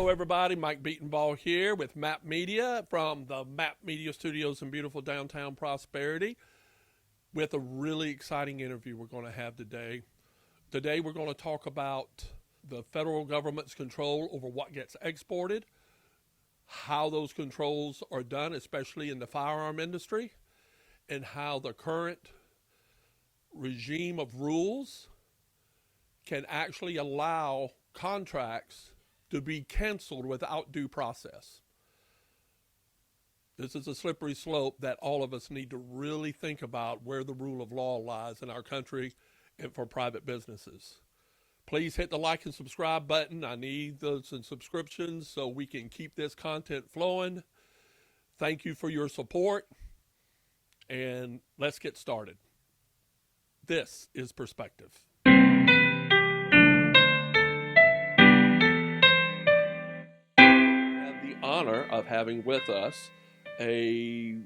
Hello, everybody. Mike Beatonball here with Map Media from the Map Media Studios in beautiful downtown Prosperity with a really exciting interview we're going to have today. Today, we're going to talk about the federal government's control over what gets exported, how those controls are done, especially in the firearm industry, and how the current regime of rules can actually allow contracts to be canceled without due process. This is a slippery slope that all of us need to really think about where the rule of law lies in our country and for private businesses. Please hit the like and subscribe button. I need those subscriptions so we can keep this content flowing. Thank you for your support, and let's get started. This is Perspective. The honor of having with us a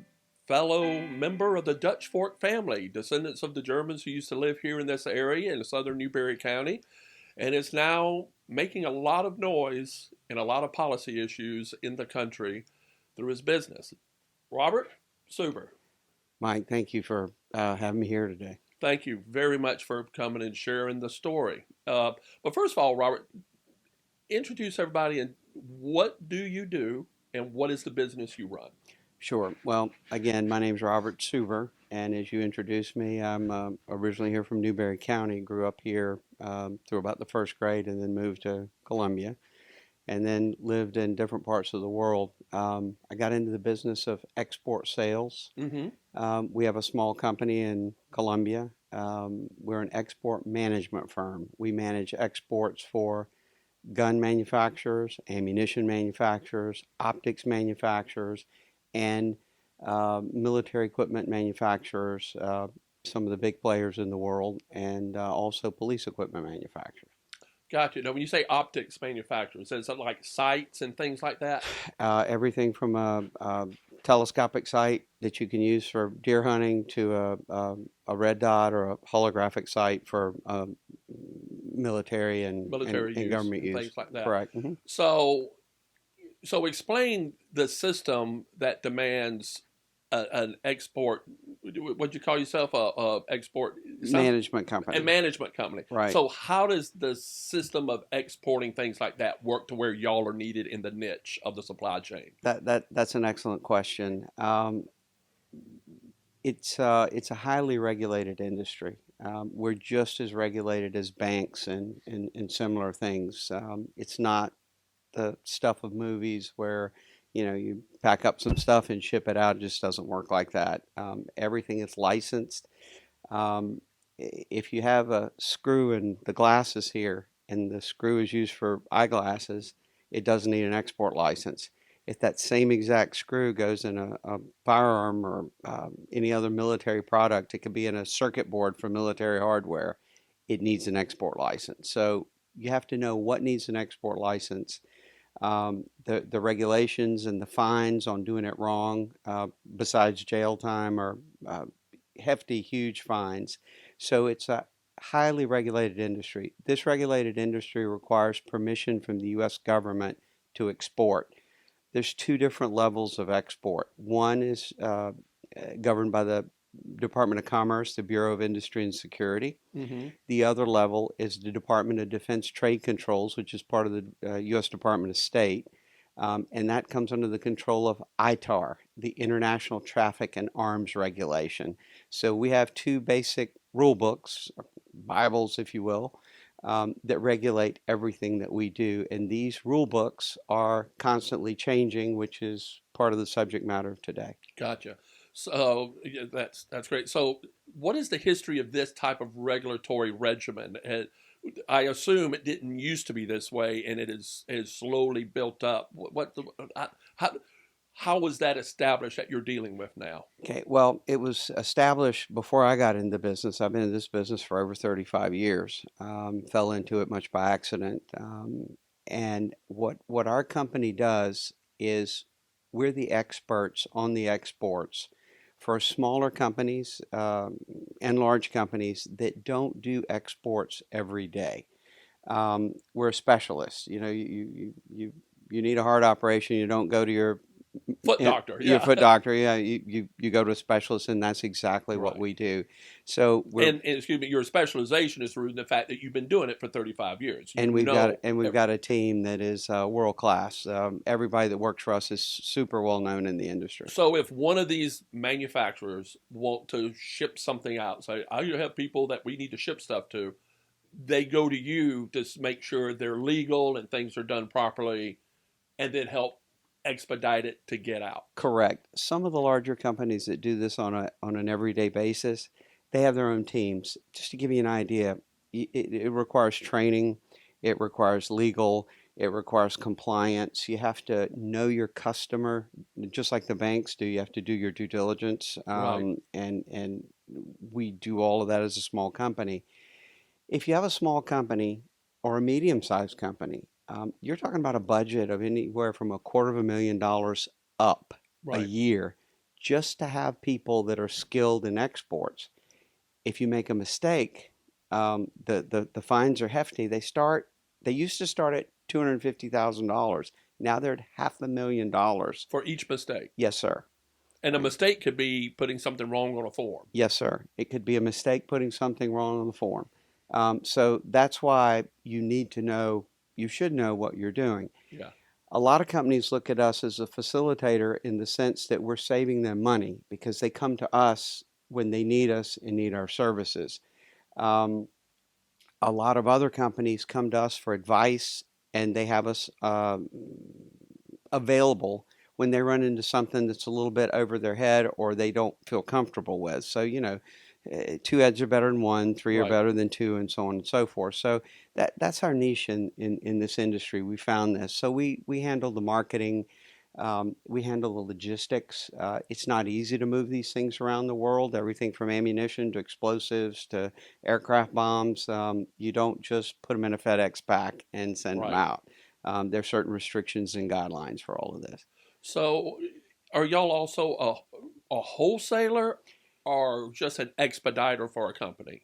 fellow member of the Dutch Fork family, descendants of the Germans who used to live here in this area in southern Newberry County, and is now making a lot of noise and a lot of policy issues in the country through his business. Robert Suber. Mike, thank you for having me here today. Thank you very much for coming and sharing the story. But first of all, Robert, introduce everybody and what do you do and what is the business you run? Sure. Well, again, my name's Robert Suber, and as you introduced me, I'm originally here from Newberry County, grew up here through about the first grade and then moved to Columbia and then lived in different parts of the world. I got into the business of export sales. We have a small company in Columbia. We're an export management firm. We manage exports for gun manufacturers, ammunition manufacturers, optics manufacturers, and military equipment manufacturers, some of the big players in the world, and also police equipment manufacturers. Gotcha. Now, when you say optics manufacturers, is it like sights and things like that? Everything from a telescopic sight that you can use for deer hunting to a red dot or a holographic sight for military and government use. Things like that. Correct. Mm-hmm. So explain the system that demands an export. What'd you call yourself? A export management company. A management company. Right. So how does the system of exporting things like that work to where y'all are needed in the niche of the supply chain? That's an excellent question. It's a highly regulated industry. We're just as regulated as banks and similar things. It's not the stuff of movies where you pack up some stuff and ship it out. It just doesn't work like that. Everything is licensed. If you have a screw in the glasses here and the screw is used for eyeglasses, it doesn't need an export license. If that same exact screw goes in a firearm or any other military product, it could be in a circuit board for military hardware, it needs an export license. So you have to know what needs an export license, the regulations and the fines on doing it wrong, besides jail time or hefty, huge fines. So it's a highly regulated industry. This regulated industry requires permission from the U.S. government to export. There's two different levels of export. One is governed by the Department of Commerce, the Bureau of Industry and Security. Mm-hmm. The other level is the Department of Defense Trade Controls, which is part of the U.S. Department of State. And that comes under the control of ITAR, the International Traffic in Arms Regulation. So we have two basic rule books, Bibles, if you will, that regulate everything that we do. And these rule books are constantly changing, which is part of the subject matter of today. Gotcha. So that's great. So what is the history of this type of regulatory regimen? I assume it didn't used to be this way, and it is slowly built up. How was that established that you're dealing with now? Okay, well, it was established before I got into business. I've been in this business for over 35 years. Fell into it much by accident. And what our company does is we're the experts on the exports for smaller companies and large companies that don't do exports every day. We're a specialist. You you need a heart operation, you don't go to Foot doctor, your yeah. foot doctor. Yeah, you go to a specialist, and that's exactly what Right. we do. So And excuse me, your specialization is through the fact that you've been doing it for 35 years. You and know, we've got a team that is world class. Everybody that works for us is super well known in the industry. so if one of these manufacturers want to ship something out, say, I have people that we need to ship stuff to, they go to you to make sure they're legal and things are done properly, and then help expedite it to get out. Correct. Some of the larger companies that do this on an everyday basis, they have their own teams. Just to give you an idea, it requires training, it requires legal, it requires compliance. You have to know your customer, just like the banks do. You have to do your due diligence, Right. and we do all of that as a small company. If you have a small company or a medium-sized company, you're talking about a budget of anywhere from $250,000 up a Right. year just to have people that are skilled in exports. If you make a mistake, the fines are hefty. They used to start at $250,000. Now they're at $500,000. For each mistake. Yes, sir. And a mistake could be putting something wrong on a form. Yes, sir. It could be a mistake putting something wrong on the form. So that's why you should know what you're doing. Yeah. A lot of companies look at us as a facilitator in the sense that we're saving them money because they come to us when they need us and need our services. Um, a lot of other companies come to us for advice, and they have us available when they run into something that's a little bit over their head or they don't feel comfortable with. So, two heads are better than one, three are Right. better than two, and so on and so forth. So that's our niche in this industry. We found this. So we handle the marketing, we handle the logistics. It's not easy to move these things around the world, everything from ammunition to explosives to aircraft bombs. You don't just put them in a FedEx pack and send them Right. out. There are certain restrictions and guidelines for all of this. So are y'all also a wholesaler or just an expediter for a company?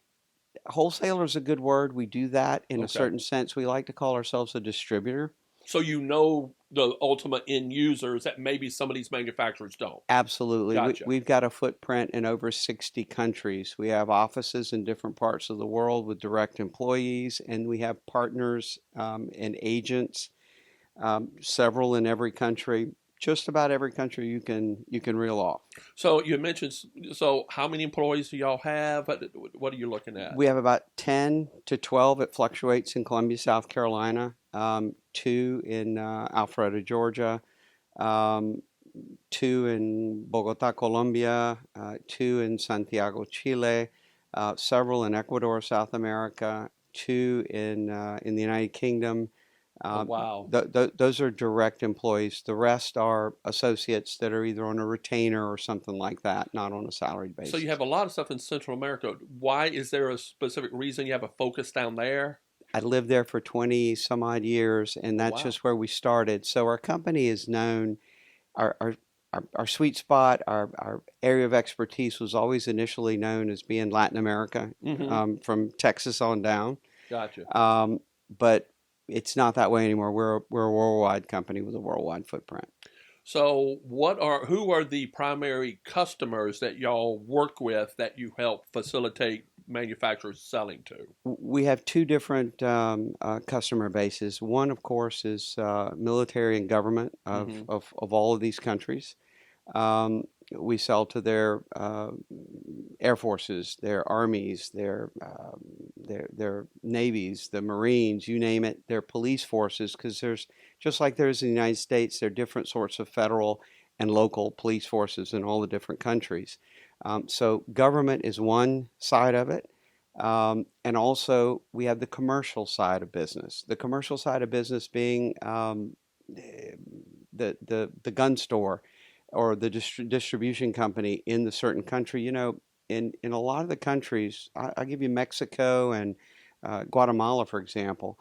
Wholesaler is a good word. We do that in a Okay. certain sense. We like to call ourselves a distributor. So you know the ultimate end users that maybe some of these manufacturers don't. Absolutely. Gotcha. We've got a footprint in over 60 countries. We have offices in different parts of the world with direct employees, and we have partners and agents, several in every country. Just about every country you can reel off. So you mentioned, so how many employees do y'all have? What are you looking at? We have about 10 to 12. It fluctuates in Columbia, South Carolina, two in Alpharetta, Georgia, um, two in Bogota, Colombia, two in Santiago, Chile, several in Ecuador, South America, two in the United Kingdom. Oh, wow. Those are direct employees. The rest are associates that are either on a retainer or something like that, not on a salaried basis. So you have a lot of stuff in Central America. Why is there a specific reason you have a focus down there? I lived there for 20 some odd years, and that's Wow. just where we started. So our company is known, our sweet spot, our area of expertise was always initially known as being Latin America, from Texas on down. Gotcha. But it's not that way anymore. We're a worldwide company with a worldwide footprint. So who are the primary customers that y'all work with that you help facilitate manufacturers selling to? We have two different customer bases. One, of course, is military and government of all of these countries. We sell to their air forces, their armies, their navies, the Marines, you name it, their police forces, because just like there's in the United States, there are different sorts of federal and local police forces in all the different countries. So government is one side of it. And also we have the commercial side of business. The commercial side of business being the gun store or the distribution company in the certain country. In a lot of the countries, I'll give you Mexico and Guatemala, for example.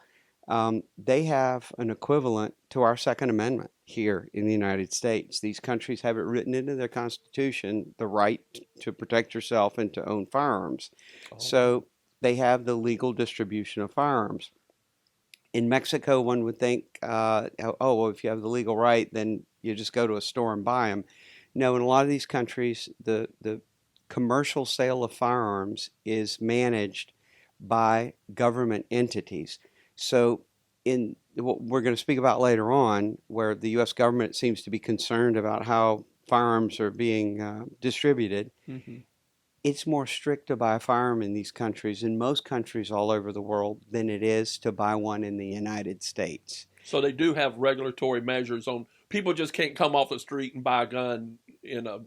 They have an equivalent to our Second Amendment here in the United States. These countries have it written into their constitution, the right to protect yourself and to own firearms. Oh. So they have the legal distribution of firearms. In Mexico, one would think, oh, well, if you have the legal right, then you just go to a store and buy them. No, in a lot of these countries, the commercial sale of firearms is managed by government entities. So, in what we're going to speak about later on, where the U.S. government seems to be concerned about how firearms are being distributed, Mm-hmm. it's more strict to buy a firearm in these countries, in most countries all over the world, than it is to buy one in the United States. So they do have regulatory measures on people just can't come off the street and buy a gun in a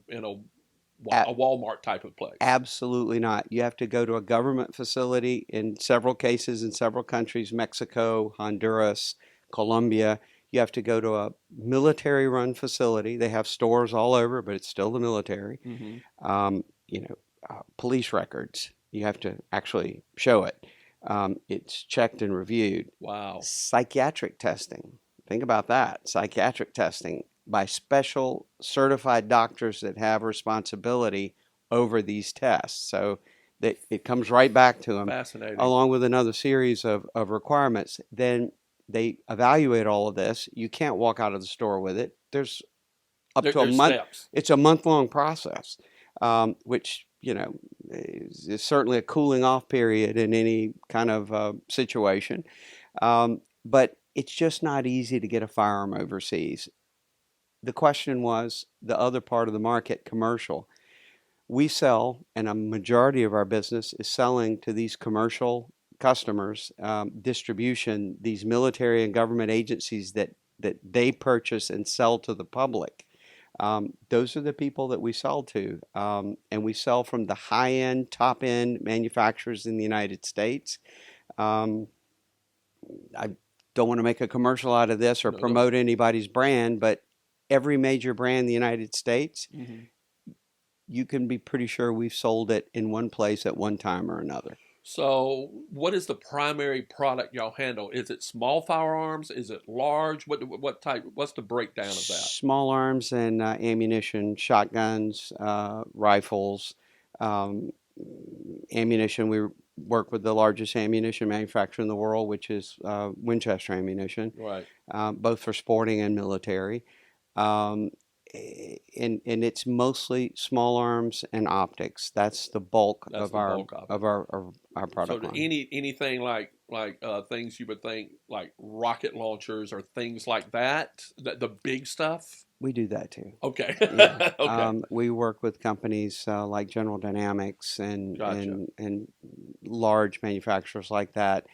Walmart type of place. Absolutely not. You have to go to a government facility in several cases in several countries, Mexico, Honduras, Colombia. You have to go to a military-run facility. They have stores all over, but it's still the military. Mm-hmm. You know, police records. You have to actually show it. It's checked and reviewed. Wow. Psychiatric testing. Think about that. Psychiatric testing by special certified doctors that have responsibility over these tests. So that it comes right back to them, Fascinating. along with another series of requirements. Then they evaluate all of this. You can't walk out of the store with it. There's up to a month. Steps. It's a month-long process, which is certainly a cooling off period in any kind of situation. But it's just not easy to get a firearm overseas. The question was the other part of the market, commercial. We sell, and a majority of our business is selling to these commercial customers, distribution, these military and government agencies that they purchase and sell to the public. Those are the people that we sell to, and we sell from the high-end, top-end manufacturers in the United States. I don't want to make a commercial out of this or promote anybody's brand, but every major brand in the United States, mm-hmm. you can be pretty sure we've sold it in one place at one time or another. So, what is the primary product y'all handle? Is it small firearms? Is it large? What type? What's the breakdown of that? Small arms and ammunition, shotguns, rifles, ammunition. We work with the largest ammunition manufacturer in the world, which is Winchester Ammunition, right? Both for sporting and military. And it's mostly small arms and optics. That's the bulk of our product line. So anything like things you would think like rocket launchers or things like that, the big stuff. We do that too. Okay. Yeah. Okay. We work with companies like General Dynamics and Gotcha. and large manufacturers like that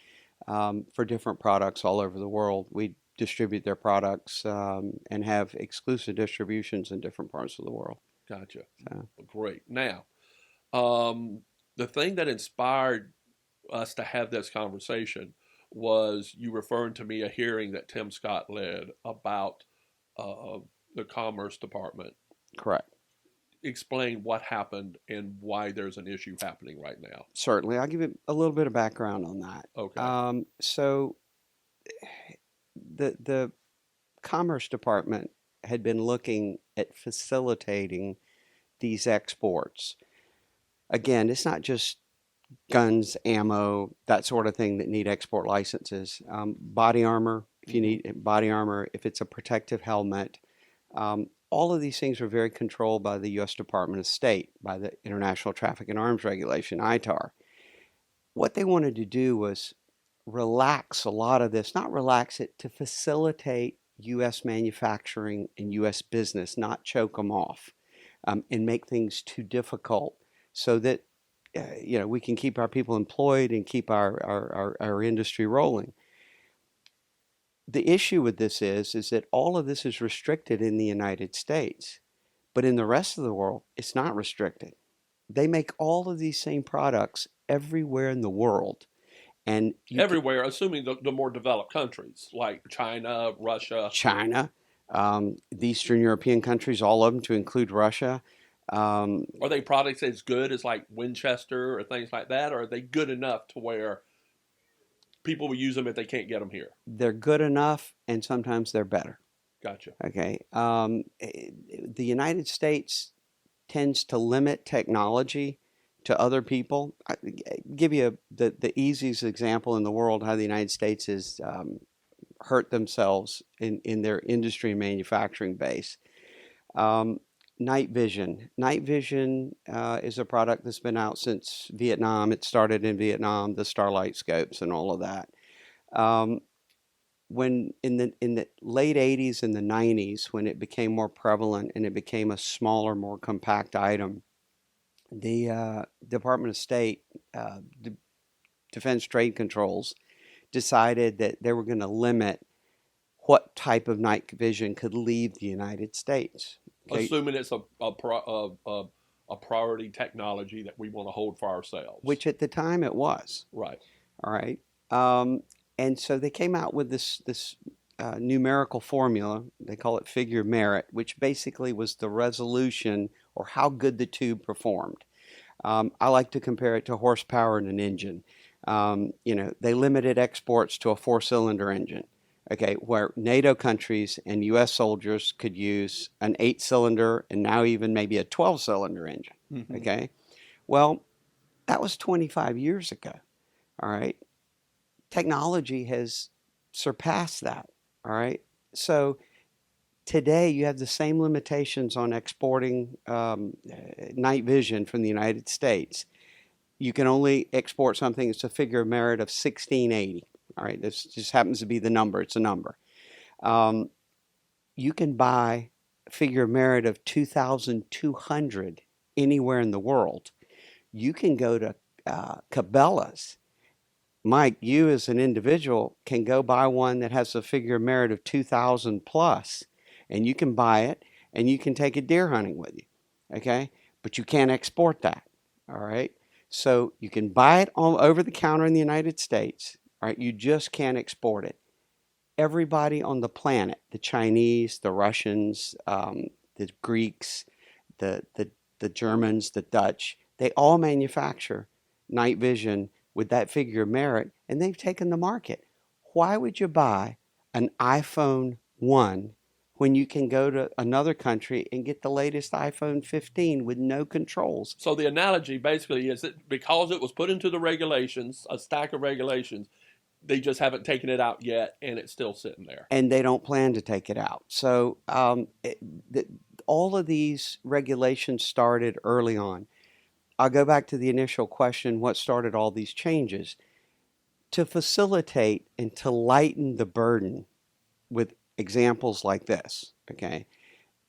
for different products all over the world. We distribute their products and have exclusive distributions in different parts of the world. Gotcha. So. Great. Now, the thing that inspired us to have this conversation was you referring to me a hearing that Tim Scott led about the Commerce Department. Correct. Explain what happened and why there's an issue happening right now. Certainly. I'll give you a little bit of background on that. Okay. So the Commerce Department had been looking at facilitating these exports. Again, it's not just guns, ammo, that sort of thing that need export licenses. Body armor, if you need body armor, if it's a protective helmet, all of these things are very controlled by the U.S. Department of State, by the International Traffic in Arms Regulation, ITAR. What they wanted to do was relax a lot of this, not relax it, to facilitate U.S. manufacturing and U.S. business, not choke them off and make things too difficult so that we can keep our people employed and keep our industry rolling. The issue with this is that all of this is restricted in the United States, but in the rest of the world, it's not restricted. They make all of these same products everywhere in the world. And everywhere, assuming the more developed countries like China, Russia. The Eastern European countries, all of them to include Russia. Are they products as good as like Winchester or things like that, or are they good enough to where people will use them if they can't get them here? They're good enough, and sometimes they're better. Gotcha. Okay. The United States tends to limit technology to other people. I give you the easiest example in the world how the United States has hurt themselves in their industry and manufacturing base. Um, Night vision. Night vision is a product that's been out since Vietnam. It started in Vietnam, the Starlight scopes and all of that. Um, when in the late 80s and the 90s, when it became more prevalent and it became a smaller, more compact item, the Department of State Defense Trade Controls decided that they were going to limit what type of night vision could leave the United States. Okay? Assuming it's a priority technology that we want to hold for ourselves. Which at the time it was. Right. All right. And so they came out with this numerical formula. They call it figure merit, which basically was the resolution or how good the tube performed. I like to compare it to horsepower in an engine. They limited exports to a 4-cylinder engine. Okay, where NATO countries and U.S. soldiers could use an 8-cylinder and now even maybe a 12-cylinder engine. Mm-hmm. Okay, well, that was 25 years ago. All right, technology has surpassed that. All right, so today you have the same limitations on exporting night vision from the United States. You can only export something that's a figure of merit of 1680. All right, this just happens to be the number. It's a number. You can buy a figure of merit of 2,200 anywhere in the world. You can go to Cabela's. Mike, you as an individual can go buy one that has a figure of merit of 2,000 plus, and you can buy it, and you can take it deer hunting with you, okay? But you can't export that, all right? So you can buy it over the counter in the United States. All right, you just can't export it. Everybody on the planet, the Chinese, the Russians, the Greeks, the Germans, the Dutch, they all manufacture night vision with that figure of merit, and they've taken the market. Why would you buy an iPhone 1 when you can go to another country and get the latest iPhone 15 with no controls? So the analogy basically is that because it was put into the regulations, a stack of regulations, they just haven't taken it out yet, and it's still sitting there. And they don't plan to take it out. So all of these regulations started early on. I'll go back to the initial question, what started all these changes? To facilitate and to lighten the burden with examples like this, okay?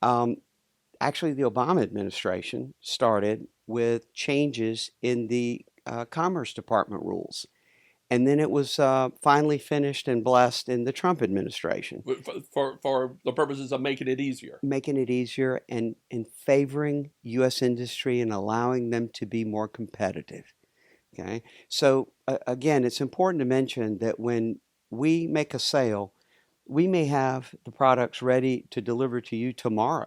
Actually, the Obama administration started with changes in the Commerce Department rules. And then it was finally finished and blessed in the Trump administration. For the purposes of making it easier. Making it easier and favoring U.S. industry and allowing them to be more competitive. Okay, so again, it's important to mention that when we make a sale, we may have the products ready to deliver to you tomorrow.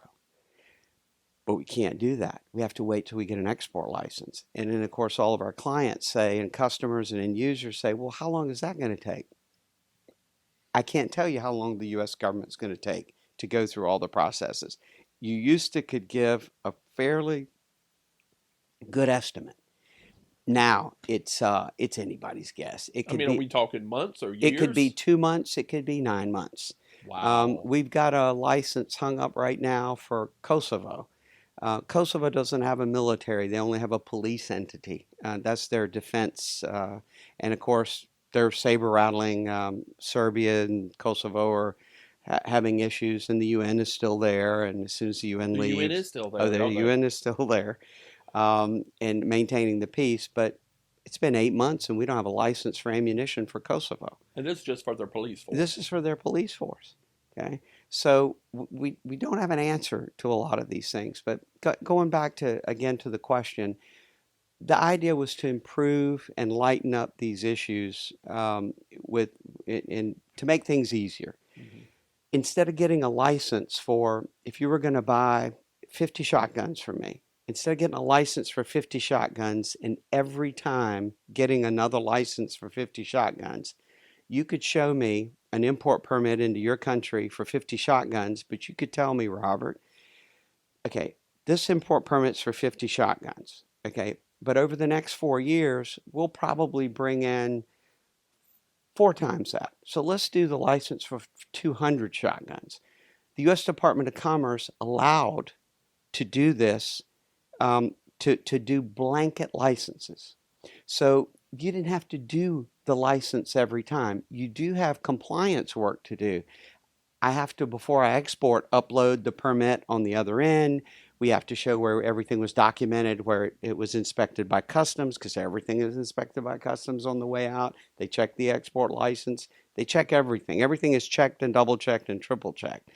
But we can't do that. We have to wait till we get an export license. And then, of course, all of our clients say, and customers and end users say, well, how long is that going to take? I can't tell you how long the U.S. government's going to take to go through all the processes. You used to could give a fairly good estimate. Now it's anybody's guess. It could are we talking months or years? It could be 2 months. It could be 9 months. Wow. We've got a license hung up right now for Kosovo. Kosovo doesn't have a military. They only have a police entity. That's their defense. And of course, they're saber rattling. Serbia and Kosovo are having issues, and the UN is still there. And as soon as the UN leaves... The UN is still there. Oh, the UN is still there. And maintaining the peace. But it's been 8 months, and we don't have a license for ammunition for Kosovo. And this is just for their police force. This is for their police force. Okay, so we don't have an answer to a lot of these things. But going back to the question, the idea was to improve and lighten up these issues to make things easier. Mm-hmm. Instead of getting a license for, if you were going to buy 50 shotguns from me, instead of getting a license for 50 shotguns and every time getting another license for 50 shotguns, you could show me an import permit into your country for 50 shotguns, but you could tell me, Robert, okay, this import permit's for 50 shotguns. Okay, but over the next 4 years, we'll probably bring in 4 times that. So let's do the license for 200 shotguns. The U.S. Department of Commerce allowed to do this, to do blanket licenses. So you didn't have to do the license every time. You do have compliance work to do. I have to, before I export, upload the permit on the other end. We have to show where everything was documented, where it was inspected by customs, because everything is inspected by customs on the way out. They check the export license. They check everything. Everything is checked and double checked and triple checked.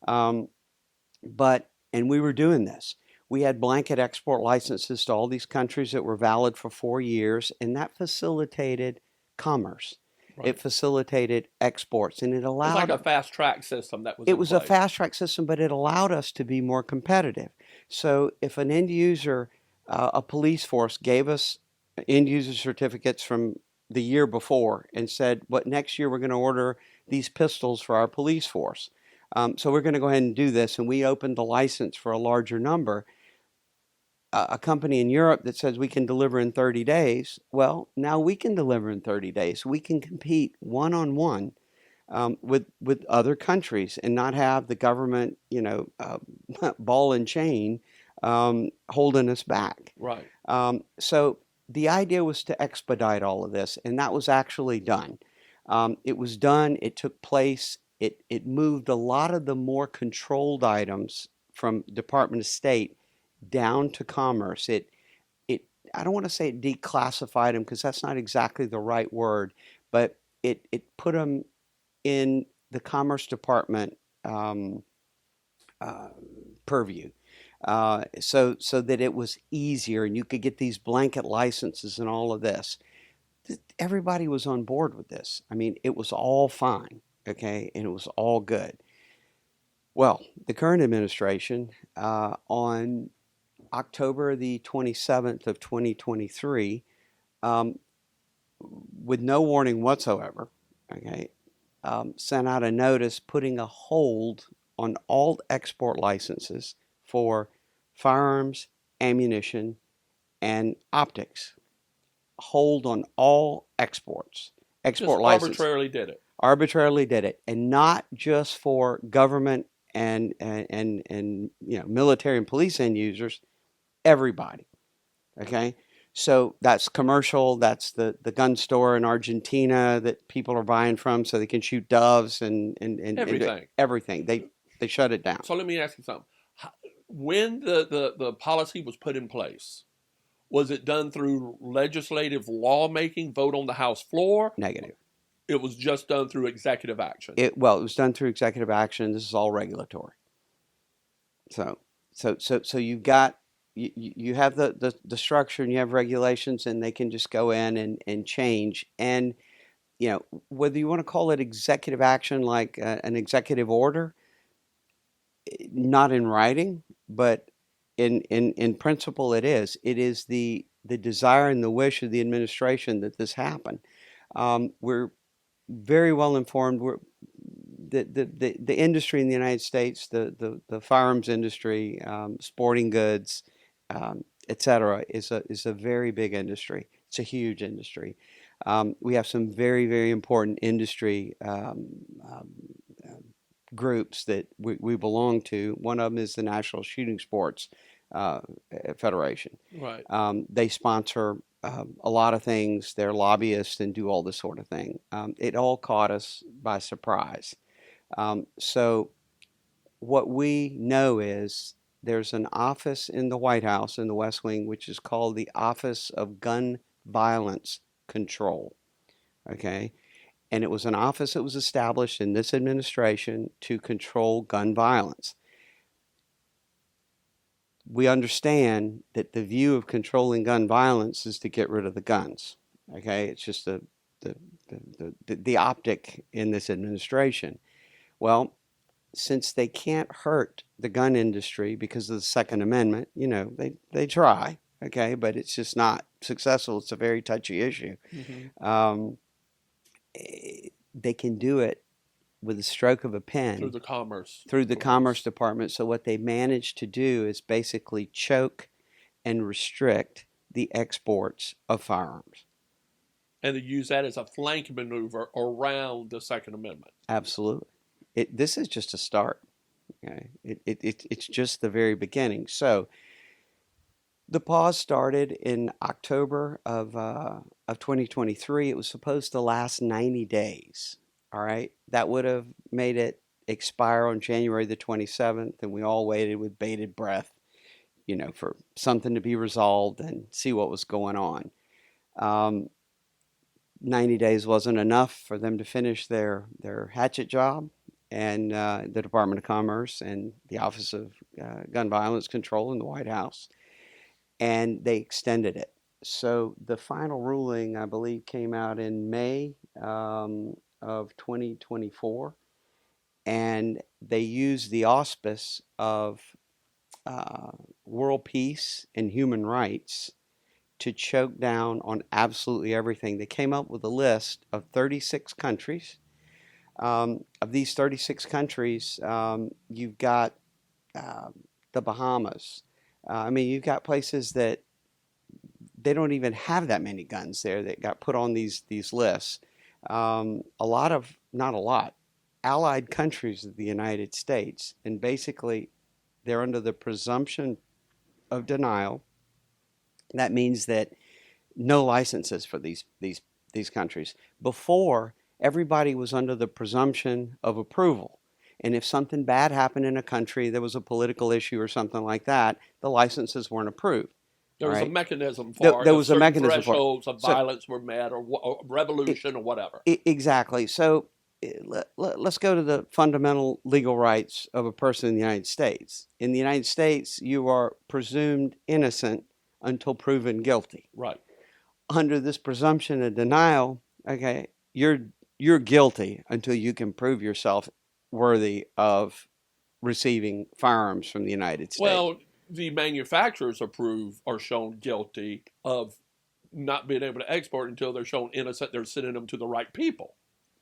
And we were doing this. We had blanket export licenses to all these countries that were valid for 4 years, and that facilitated commerce. Right. It facilitated exports, and it It was allowed. like a fast track system that was It in was a place. fast track system, but it allowed us to be more competitive. So if an end user, a police force, gave us end user certificates from the year before and said, "What next year we're going to order these pistols for our police force. So we're going to go ahead and do this," and we opened the license for a larger number. A company in Europe that says we can deliver in 30 days, well, now we can deliver in 30 days. We can compete one-on-one with other countries and not have the government, ball and chain, holding us back. Right. So the idea was to expedite all of this, and that was actually done. It was done. It took place. It moved a lot of the more controlled items from Department of State down to Commerce. I don't want to say it declassified them, because that's not exactly the right word, but it put them in the Commerce Department purview, so that it was easier and you could get these blanket licenses and all of this. Everybody was on board with this. I mean, it was all fine, okay, and it was all good. Well, the current administration, on October the 27th of 2023, with no warning whatsoever, okay, sent out a notice putting a hold on all export licenses for firearms, ammunition, and optics. Hold on all exports. Export Just license. arbitrarily did it. And not just for government and military and police end users. Everybody. Okay. So that's commercial. That's the gun store in Argentina that people are buying from so they can shoot doves and Everything. everything. They shut it down. So let me ask you something. When the policy was put in place, was it done through legislative lawmaking, vote on the House floor? Negative. It was just done through executive action. It was done through executive action. This is all regulatory. So you've got you have the structure and you have regulations, and they can just go in and change. And whether you want to call it executive action, like an executive order, not in writing, but in principle, it is. It is the desire and the wish of the administration that this happen. We're very well informed. The industry in the United States, the firearms industry, sporting goods, etc., is a very big industry. It's a huge industry. We have some very, very important industry groups that we belong to. One of them is the National Shooting Sports Federation. Right. They sponsor a lot of things. They're lobbyists and do all this sort of thing. It all caught us by surprise. So what we know is there's an office in the White House in the West Wing, which is called the Office of Gun Violence Control. Okay. And it was an office that was established in this administration to control gun violence. We understand that the view of controlling gun violence is to get rid of the guns. Okay, it's just the optic in this administration. Well, since they can't hurt the gun industry because of the Second Amendment, they try. Okay, but it's just not successful. It's a very touchy issue. Mm-hmm. They can do it with a stroke of a pen Through the Commerce Department. So what they managed to do is basically choke and restrict the exports of firearms. And to use that as a flank maneuver around the Second Amendment. Absolutely. This is just a start. Okay? It's just the very beginning. So the pause started in October of 2023. It was supposed to last 90 days. All right. That would have made it expire on January the 27th, and we all waited with bated breath, for something to be resolved and see what was going on. 90 days wasn't enough for them to finish their hatchet job, and the Department of Commerce and the Office of Gun Violence Control in the White House, and they extended it. So the final ruling, I believe, came out in May of 2024, and they used the auspice of world peace and human rights to choke down on absolutely everything. They came up with a list of 36 countries. Of these 36 countries, you've got the Bahamas. You've got places that they don't even have that many guns there that got put on these lists. Not a lot, allied countries of the United States, and basically they're under the presumption of denial. That means that no licenses for these countries. Before, everybody was under the presumption of approval. And if something bad happened in a country, there was a political issue or something like that, the licenses weren't approved. There was a mechanism for there was a mechanism thresholds of violence were met, or revolution, or whatever. Exactly. So let's go to the fundamental legal rights of a person in the United States. In the United States, you are presumed innocent until proven guilty. Right. Under this presumption of denial, okay, you're guilty until you can prove yourself worthy of receiving firearms from the United States. Well, the manufacturers are shown guilty of not being able to export until they're shown innocent. They're sending them to the right people,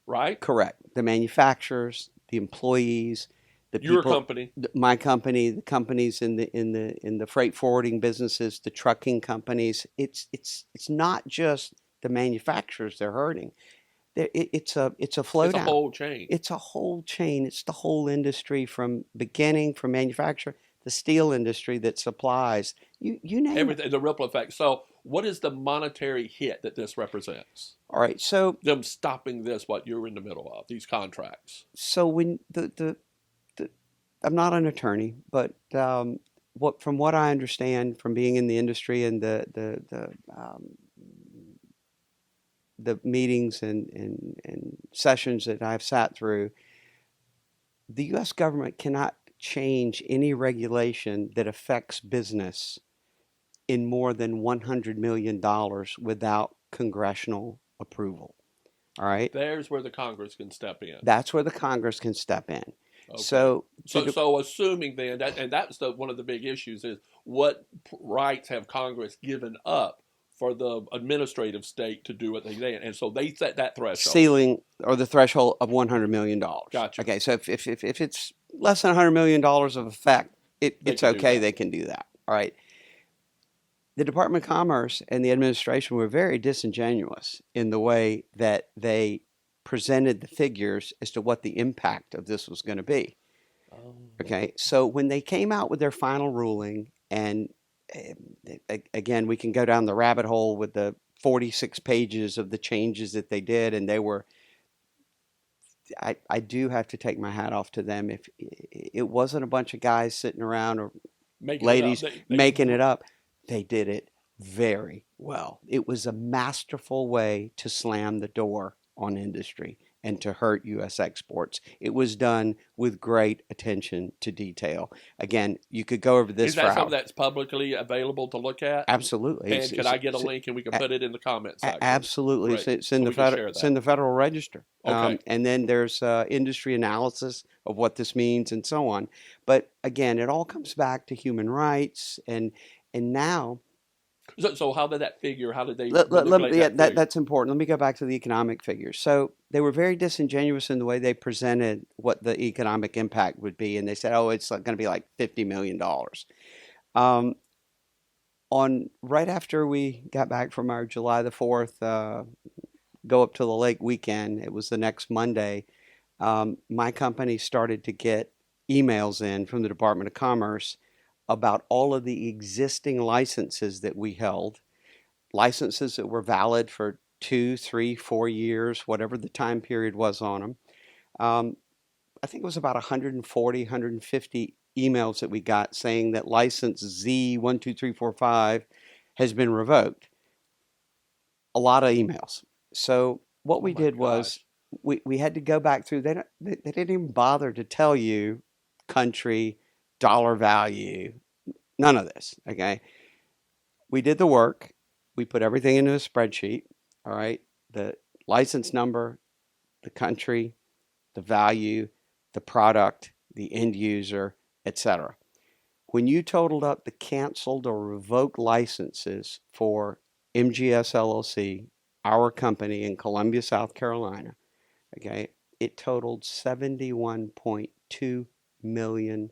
right? Correct. The manufacturers, the employees, the Your people, company, my company, the companies in the freight forwarding businesses, the trucking companies. It's not just the manufacturers they're hurting. It's a flow it's down. a whole chain. It's a whole chain. It's the whole industry from manufacturer, the steel industry that supplies. You name everything, it. the ripple effect. So, what is the monetary hit that this represents? All right. So them stopping this, what you're in the middle of, these contracts. So when I'm not an attorney, but from what I understand from being in the industry and the meetings and sessions that I've sat through, the U.S. government cannot change any regulation that affects business in more than $100 million without congressional approval. All right? There's where the Congress can step in. That's where the Congress can step in. Okay. So assuming then, and that's one of the big issues is what rights have Congress given up for the administrative state to do what they can, and so they set that threshold. Ceiling or the threshold of $100 million. Gotcha. Okay, so if it's less than $100 million of effect, it's okay. They can do that. All right. The Department of Commerce and the administration were very disingenuous in the way that they presented the figures as to what the impact of this was going to be. Oh. Okay, so when they came out with their final ruling, and again, we can go down the rabbit hole with the 46 pages of the changes that they did, and they were, I do have to take my hat off to them. If it wasn't a bunch of guys sitting around or ladies making it up, they did it very well. It was a masterful way to slam the door on industry and to hurt U.S. exports. It was done with great attention to detail. Again, you could go over this. Is that something that's publicly available to look at? Absolutely. And can I get a link and we can put it in the comments section? Absolutely. It's in the Federal Register. Okay. And then there's industry analysis of what this means and so on. But again, it all comes back to human rights and now. So how did that figure? How did they? That's important. Let me go back to the economic figures. So they were very disingenuous in the way they presented what the economic impact would be, and they said, "Oh, it's going to be like $50 million." On right after we got back from our July the 4th, go up to the lake weekend, it was the next Monday, my company started to get emails in from the Department of Commerce about all of the existing licenses that we held, licenses that were valid for 2, 3, 4 years, whatever the time period was on them. Um, I think it was about 140, 150 emails that we got saying that license Z12345 has been revoked. A lot of emails. So what Oh we my did was gosh. we had to go back through. They didn't even bother to tell you country, dollar value, none of this. Okay, we did the work. We put everything into a spreadsheet. All right, the license number, the country, the value, the product, the end user, etc. When you totaled up the canceled or revoked licenses for MGS LLC, our company in Columbia, South Carolina, okay, it totaled $71.2 million.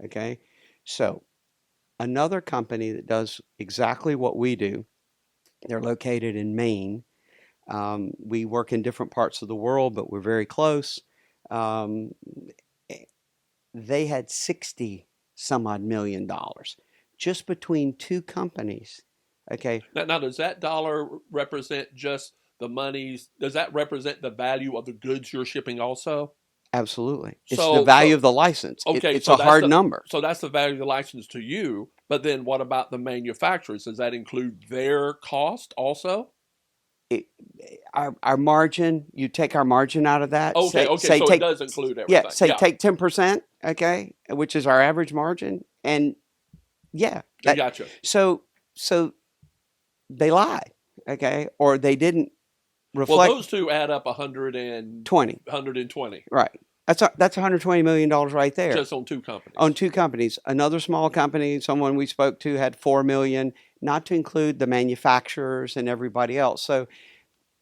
Okay, so another company that does exactly what we do, they're located in Maine. We work in different parts of the world, but we're very close. Um, they had 60 some odd $1 million just between two companies. Okay, Now, does that dollar represent just the monies? Does that represent the value of the goods you're shipping also? absolutely. It's the So, value so of the license. okay, It's a hard number. so that's the value of the license to you. But then, what about the manufacturers? Does that include their cost also? It, our margin, you take our margin out of that, Okay, okay, say so it take, does include yeah, everything. say Yeah, take 10%, okay, which is our average margin. And yeah, I that, gotcha. so, so they lied, okay, or they didn't Well, reflect those two add up 100 and 20, 120 right. That's $120 million right there just on two on companies. two companies. Another small company, someone we spoke to, had 4 million, not to include the manufacturers and everybody else. So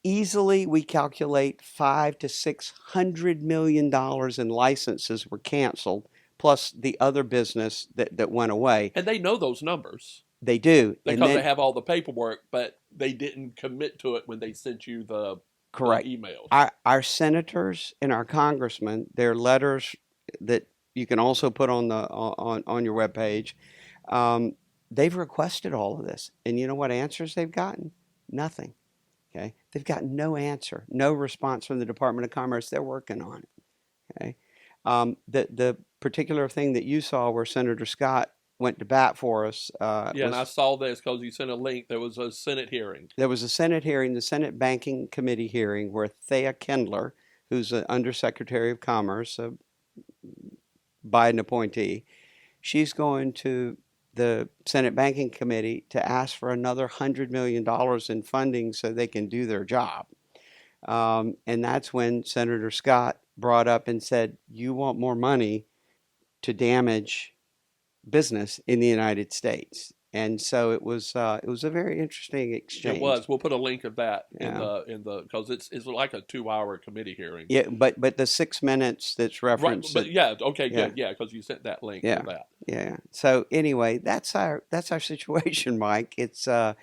easily we calculate 5 to 600 million dollars in licenses were canceled, plus the other business that went away. And they know those numbers They do, and because they then have all the paperwork, but they didn't commit to it when they sent you the correct. emails. Our senators and our congressmen, their letters that you can also put on on your webpage, um, they've requested all of this, and you know what answers they've gotten? Nothing. Okay, they've got no answer, no response from the Department of Commerce. They're working on it. Okay, the particular thing that you saw where Senator Scott went to bat for us Yeah, and I was saw this because you sent a link. There was a Senate hearing. there was a Senate hearing, the Senate Banking Committee hearing, where Thea Kendler, who's an Undersecretary of Commerce, a Biden appointee, she's going to the Senate Banking Committee to ask for another $100 million in funding so they can do their job. And that's when Senator Scott brought up and said, "You want more money to damage business in the United States." And so it was a very interesting It exchange. was. We'll put a link of that Yeah. in the because it's like a 2 hour committee hearing. Yeah, but the 6 minutes that's Right, referenced, but yeah, okay, yeah, good, yeah, because you sent that link for yeah, that. yeah. So anyway, that's our situation, Mike. It's a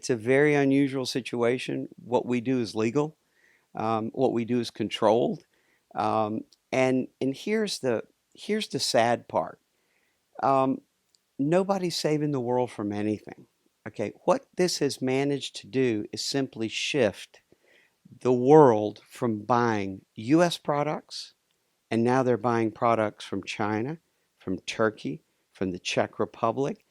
very unusual situation. What we do is legal. What we do is controlled. Um, and here's the sad part. Um, Nobody's saving the world from anything. Okay, what this has managed to do is simply shift the world from buying U.S. products, and now they're buying products from China, from Turkey, from the Czech Republic.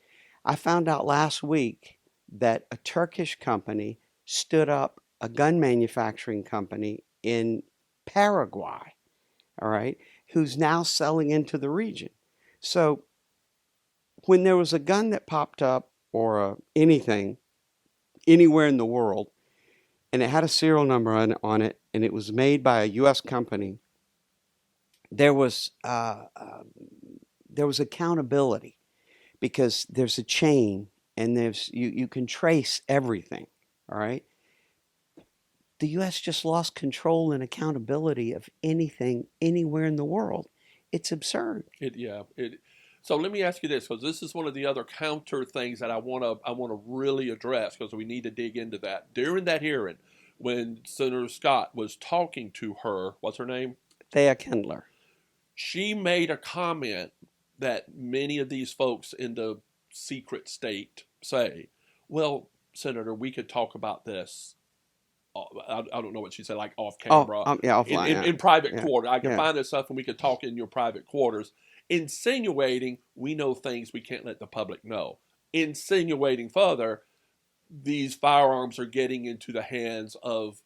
I found out last week that a Turkish company stood up a gun manufacturing company in Paraguay, all right, who's now selling into the region. So when there was a gun that popped up or anything anywhere in the world and it had a serial number on it and it was made by a U.S. company, there was uh, uh, there was accountability because there's a chain and you can trace everything. All right, the U.S. just lost control and accountability of anything anywhere in the world. It's absurd. It yeah it. So let me ask you this, because this is one of the other counter things that I want to really address, because we need to dig into that. During that hearing, when Senator Scott was talking to her, what's her name? Thea Kendler. She made a comment that many of these folks in the secret state say, well, Senator, we could talk about this. I don't know what she said, like off camera, Yeah, offline. in private Yeah, quarter. I can yeah. find this stuff and we could talk in your private quarters, insinuating we know things we can't let the public know. Insinuating further, these firearms are getting into the hands of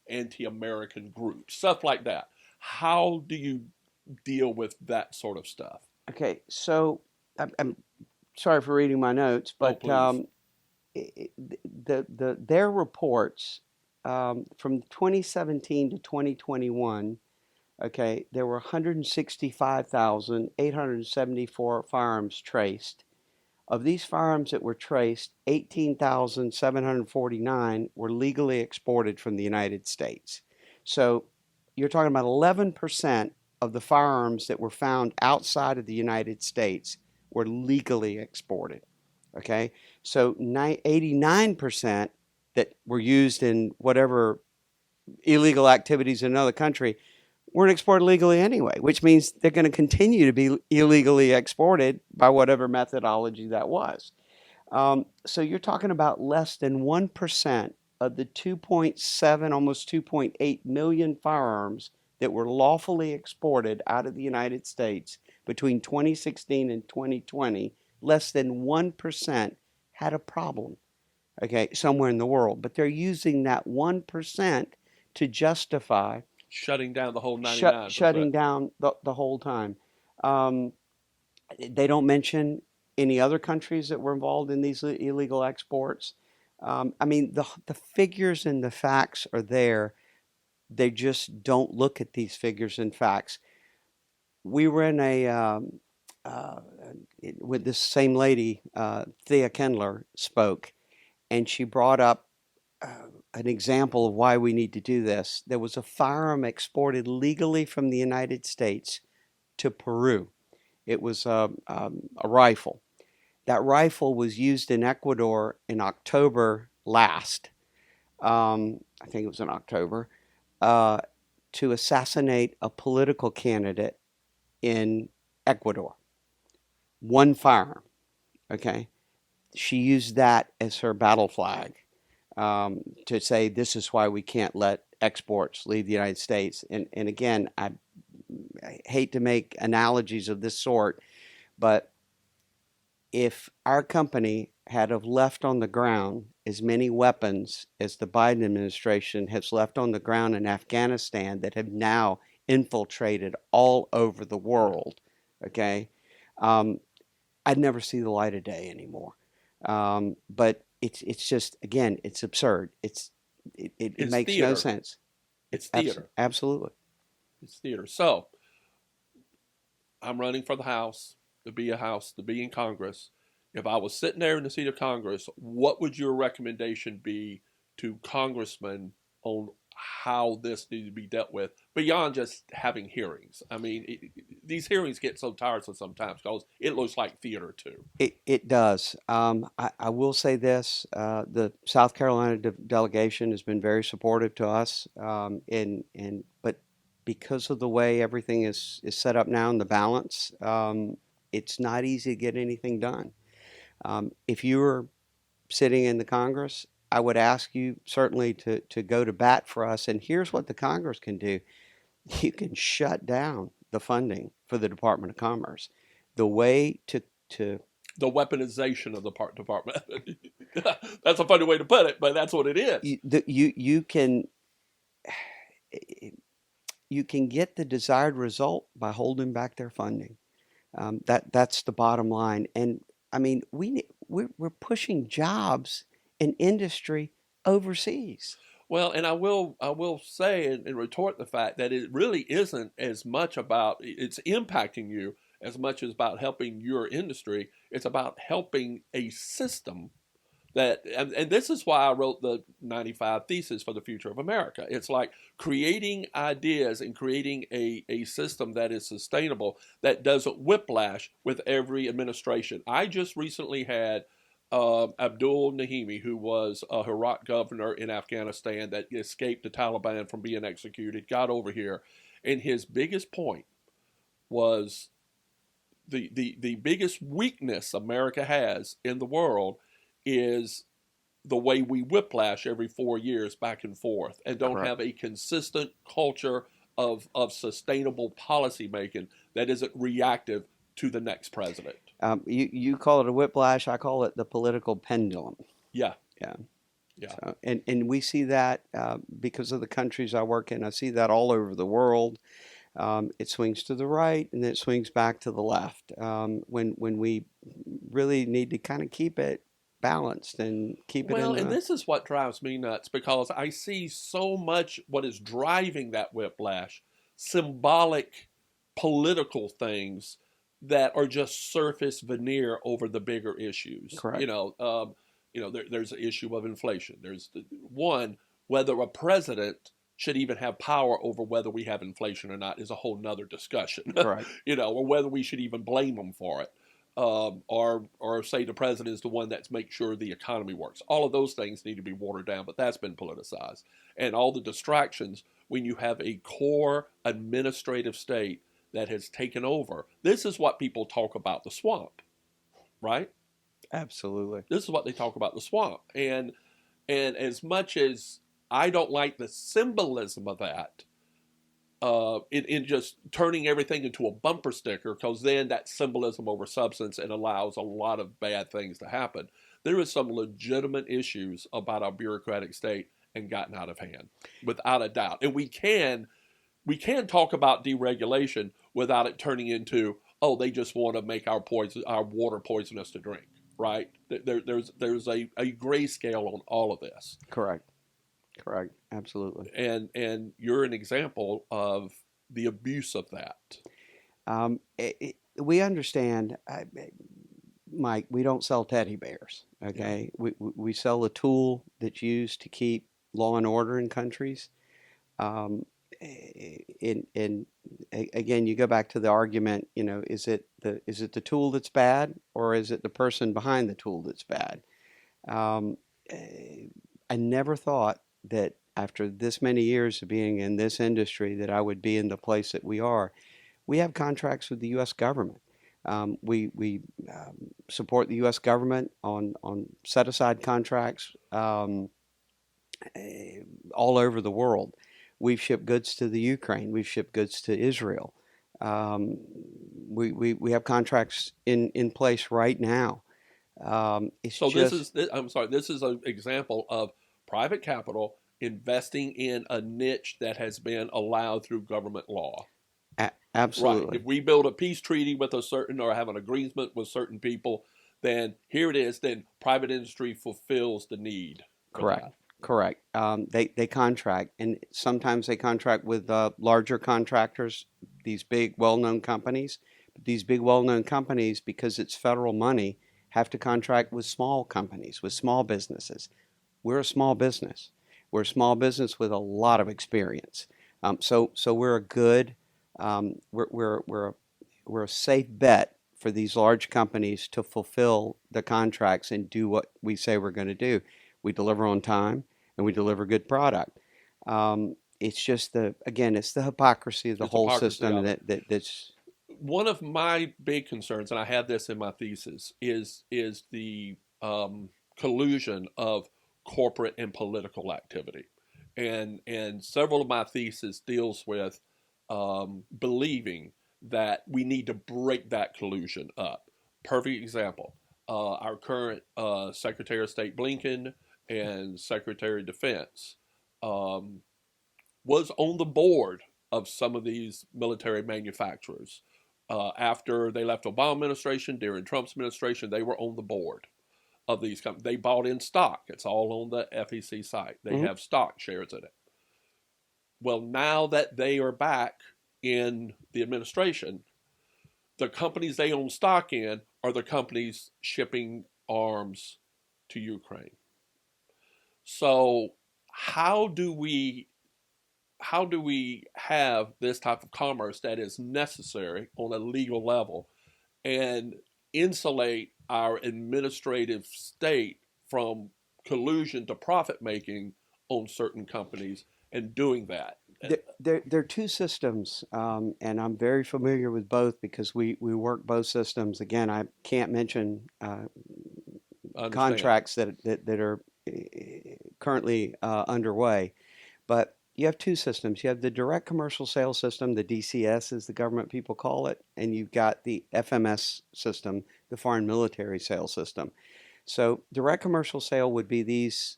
anti-American groups, stuff like that. How do you deal with that sort of stuff? Okay, so I'm sorry for reading my notes, Oh, but please. their reports from 2017 to 2021. Okay, there were 165,874 firearms traced. Of these firearms that were traced, 18,749 were legally exported from the United States. So you're talking about 11% of the firearms that were found outside of the United States were legally exported. Okay, so 89% that were used in whatever illegal activities in another country weren't exported legally anyway, which means they're going to continue to be illegally exported by whatever methodology that was. So you're talking about less than 1% of the 2.7, almost 2.8 million firearms that were lawfully exported out of the United States between 2016 and 2020. Less than 1% had a problem, okay, somewhere in the world. But they're using that 1% to justify Shutting down the whole 99%. shutting down the whole time. Um, they don't mention any other countries that were involved in these illegal exports. I mean, the figures and the facts are there. They just don't look at these figures and facts. We were in uh, with this same lady, Thea Kendler, spoke, and she brought up an example of why we need to do this. There was a firearm exported legally from the United States to Peru. It was a rifle. That rifle was used in Ecuador in October last. I think it was in October, to assassinate a political candidate in Ecuador. One firearm, okay? She used that as her battle flag to say this is why we can't let exports leave the United States. And again, I hate to make analogies of this sort, but if our company had have left on the ground as many weapons as the Biden administration has left on the ground in Afghanistan that have now infiltrated all over the world, okay, I'd never see the light of day anymore. But it's just, again, it's absurd. It It's makes theater. no sense. It's theater. Absolutely. It's theater. So I'm running for the House, to be in Congress. If I was sitting there in the seat of Congress, what would your recommendation be to congressmen on how this needs to be dealt with beyond just having hearings? I mean, these hearings get so tiresome sometimes because it looks like theater too. It does. I will say this: the South Carolina delegation has been very supportive to us, but because of the way everything is set up now and the balance, it's not easy to get anything done. If you were sitting in the Congress, I would ask you certainly to go to bat for us. And here's what the Congress can do: you can shut down the funding for the Department of Commerce. The way to The weaponization of the department. That's a funny way to put it, but that's what it is. You can get the desired result by holding back their funding. That's the bottom line. And I mean, we're pushing jobs and industry overseas. Well, and I will say and retort the fact that it really isn't as much about it's impacting you as much as about helping your industry. It's about helping a system And this is why I wrote the 95 Thesis for the Future of America. It's like creating ideas and creating a system that is sustainable, that doesn't whiplash with every administration. I just recently had Abdul Nahimi, who was a Herat governor in Afghanistan that escaped the Taliban from being executed, got over here, and his biggest point was the biggest weakness America has in the world is the way we whiplash every 4 years back and forth and don't Correct. have a consistent culture of sustainable policy making that isn't reactive to the next president. You call it a whiplash. I call it the political pendulum. Yeah. Yeah. Yeah. So, and we see that because of the countries I work in. I see that all over the world. It swings to the right and then it swings back to the left. When we really need to kind of keep it balanced and keep it Well, in and the this is what drives me nuts because I see so much what is driving that whiplash, symbolic political things that are just surface veneer over the bigger issues. correct. There's the issue of inflation. There's one, whether a president should even have power over whether we have inflation or not is a whole nother discussion. Correct. Or whether we should even blame them for it. Or say the president is the one that makes sure the economy works. All of those things need to be watered down, but that's been politicized. And all the distractions when you have a core administrative state that has taken over. This is what people talk about the swamp, right? Absolutely. This is what they talk about the swamp. And as much as I don't like the symbolism of that, in just turning everything into a bumper sticker, because then that's symbolism over substance and allows a lot of bad things to happen. There is some legitimate issues about our bureaucratic state and gotten out of hand, without a doubt. And we can talk about deregulation without it turning into, oh, they just want to make our water poisonous to drink, right? There's a gray scale on all of this. Correct. Absolutely. And you're an example of the abuse of that. We understand, Mike. We don't sell teddy bears. Okay, we sell a tool that's used to keep law and order in countries. And again, you go back to the argument. Is it the tool that's bad, or is it the person behind the tool that's bad? I never thought that after this many years of being in this industry that I would be in the place that we are. We have contracts with the U.S. government. We support the U.S. government on set-aside contracts all over the world. We've shipped goods to the Ukraine. We've shipped goods to Israel. We have contracts in place right now. This is an example of private capital investing in a niche that has been allowed through government law. Absolutely. Right. If we build a peace treaty with or have an agreement with certain people, then here it is. Then private industry fulfills the need. Correct. They contract, and sometimes they contract with larger contractors, these big, well-known companies. But these big, well-known companies, because it's federal money, have to contract with small companies, with small businesses. We're a small business. We're a small business with a lot of experience. So we're a good, we're a safe bet for these large companies to fulfill the contracts and do what we say we're going to do. We deliver on time and we deliver good product. It's just it's the hypocrisy of the whole system that's. One of my big concerns, and I had this in my thesis, is the collusion of corporate and political activity, and several of my thesis deals with believing that we need to break that collusion up. Perfect example: our current Secretary of State Blinken and Secretary of Defense was on the board of some of these military manufacturers. After they left Obama administration, during Trump's administration, they were on the board of these companies. They bought in stock. It's all on the FEC site. They have stock shares in it. Well, now that they are back in the administration, the companies they own stock in are the companies shipping arms to Ukraine. So how do we have this type of commerce that is necessary on a legal level and insulate our administrative state from collusion to profit making on certain companies and doing that? There are two systems, and I'm very familiar with both because we work both systems. Again, I can't mention contracts that are currently underway, but you have two systems. You have the direct commercial sales system, the DCS as the government people call it, and you've got the FMS system, the foreign military sales system. So direct commercial sale would be these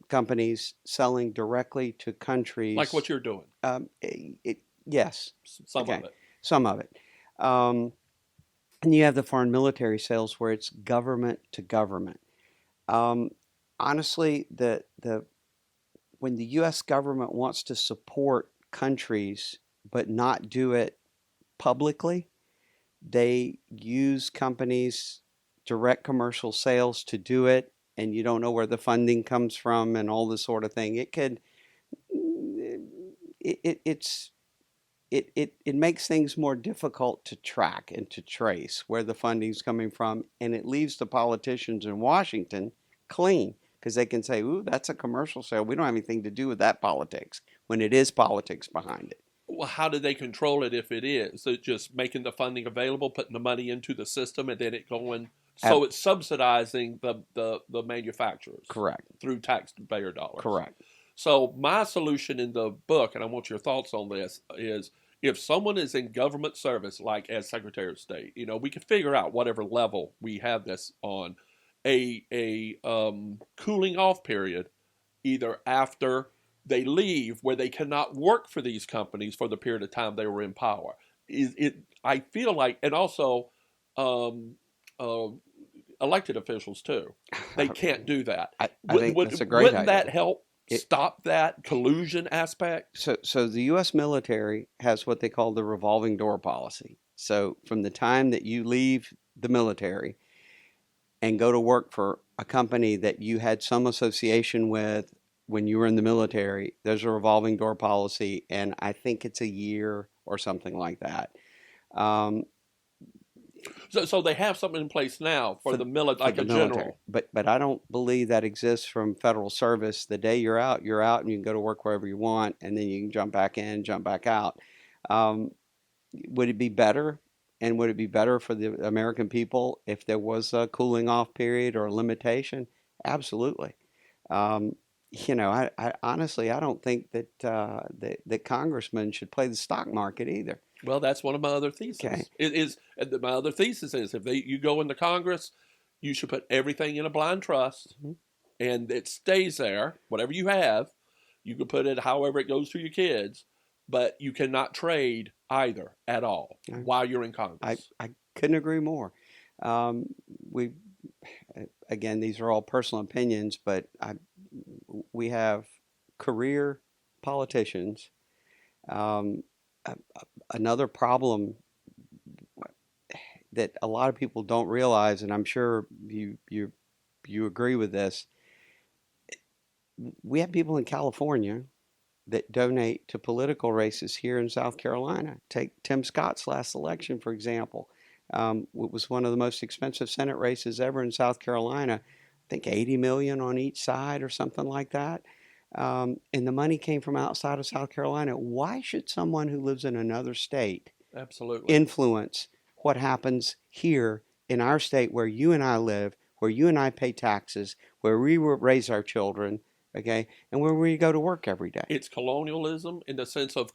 companies selling directly to countries. Like what you're doing. Yes. Some Okay. of it. Some of it. And you have the foreign military sales where it's government to government. Honestly, when the U.S. government wants to support countries but not do it publicly, they use companies, direct commercial sales to do it, and you don't know where the funding comes from and all this sort of thing. It makes things more difficult to track and to trace where the funding's coming from, and it leaves the politicians in Washington clean because they can say, "Ooh, that's a commercial sale. We don't have anything to do with that politics," when it is politics behind it. Well, how do they control it if it is? So just making the funding available, putting the money into the system, and then it going. So it's subsidizing the manufacturers. Correct. Through taxpayer dollars. Correct. So my solution in the book, and I want your thoughts on this, is if someone is in government service, like as Secretary of State, we can figure out whatever level we have this on, a cooling off period, either after they leave, where they cannot work for these companies for the period of time they were in power. I feel like, and also elected officials too, they can't do that. I think that's a great idea. Wouldn't that help stop that collusion aspect? So the U.S. military has what they call the revolving door policy. So from the time that you leave the military and go to work for a company that you had some association with when you were in the military, there's a revolving door policy, and I think it's a year or something like that. So they have something in place now for the military, like a general. But I don't believe that exists from federal service. The day you're out, and you can go to work wherever you want, and then you can jump back in, jump back out. Would it be better? And would it be better for the American people if there was a cooling off period or a limitation? Absolutely. I honestly, I don't think that that congressmen should play the stock market either. Well, that's one of my other theses. Okay. My other thesis is if you go into Congress, you should put everything in a blind trust, and it stays there. Whatever you have, you can put it however it goes through your kids, but you cannot trade either at all while you're in Congress. I couldn't agree more. Again, these are all personal opinions, but we have career politicians. Another problem that a lot of people don't realize, and I'm sure you agree with this, we have people in California that donate to political races here in South Carolina. Take Tim Scott's last election, for example. It was one of the most expensive Senate races ever in South Carolina. I think $80 million on each side or something like that. And the money came from outside of South Carolina. Why should someone who lives in another state influence what happens here in our state where you and I live, where you and I pay taxes, where we raise our children, okay, and where we go to work every day? It's colonialism in the sense of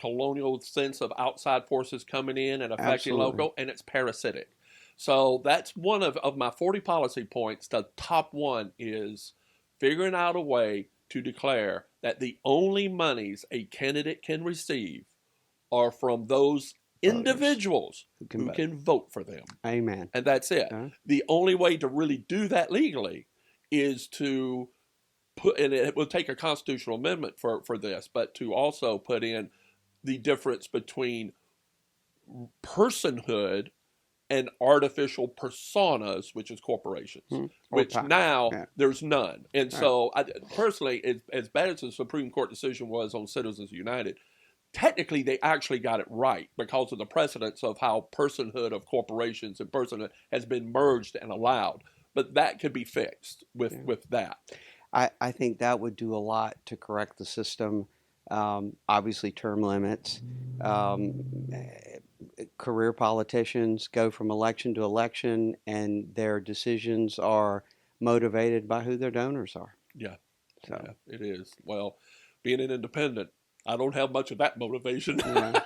outside forces coming in and affecting local, and it's parasitic. So that's one of my 40 policy points. The top one is figuring out a way to declare that the only monies a candidate can receive are from those individuals who can vote for them. Amen. And that's it. The only way to really do that legally is to put, and it will take a constitutional amendment for this, but to also put in the difference between personhood and artificial personas, which is corporations, Or which now yeah. there's none. And Right. so, personally, as bad as the Supreme Court decision was on Citizens United, technically they actually got it right because of the precedence of how personhood of corporations and personhood has been merged and allowed. But that could be fixed with that. I think that would do a lot to correct the system. Obviously, term limits. Career politicians go from election to election, and their decisions are motivated by who their donors are. Yeah, So, yeah, it is. Well, being an independent, I don't have much of that motivation. yeah.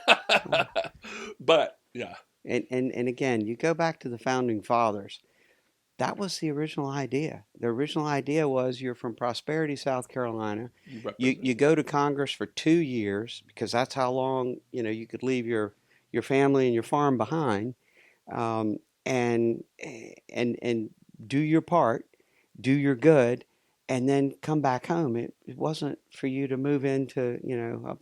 But yeah, And again, you go back to the founding fathers. That was the original idea. The original idea was you're from Prosperity, South Carolina. You go to Congress for 2 years because that's how long you could leave your family and your farm behind, um, and do your part, do your good, and then come back home. It wasn't for you to move into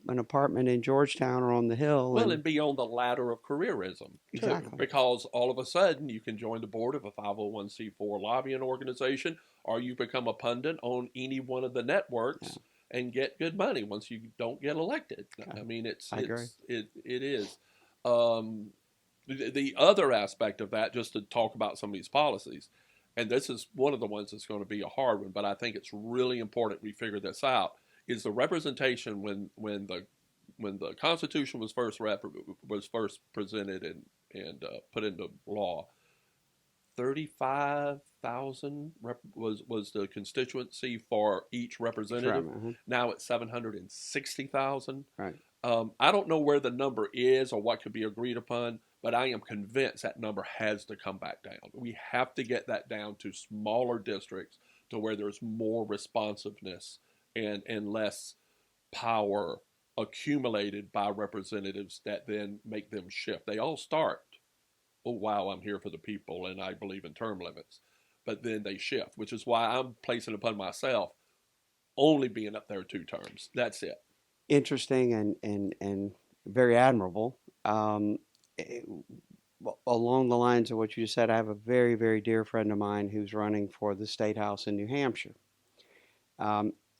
an apartment in Georgetown or on the hill. Well, and be on the ladder of careerism too, Exactly. because all of a sudden you can join the board of a 501c4 lobbying organization, or you become a pundit on any one of the networks and get good money once you don't get elected. I mean, it is. The other aspect of that, just to talk about some of these policies, and this is one of the ones that's going to be a hard one, but I think it's really important we figure this out, is the representation when the Constitution was first presented and put into law. 35,000 was the constituency for each representative. Right. Now it's 760,000. Right. I don't know where the number is or what could be agreed upon, but I am convinced that number has to come back down. We have to get that down to smaller districts to where there's more responsiveness and less power accumulated by representatives that then make them shift. They all start, oh, wow, I'm here for the people and I believe in term limits. But then they shift, which is why I'm placing upon myself only being up there 2 terms. That's it. Interesting and very admirable. Along the lines of what you just said, I have a very, very dear friend of mine who's running for the state house in New Hampshire.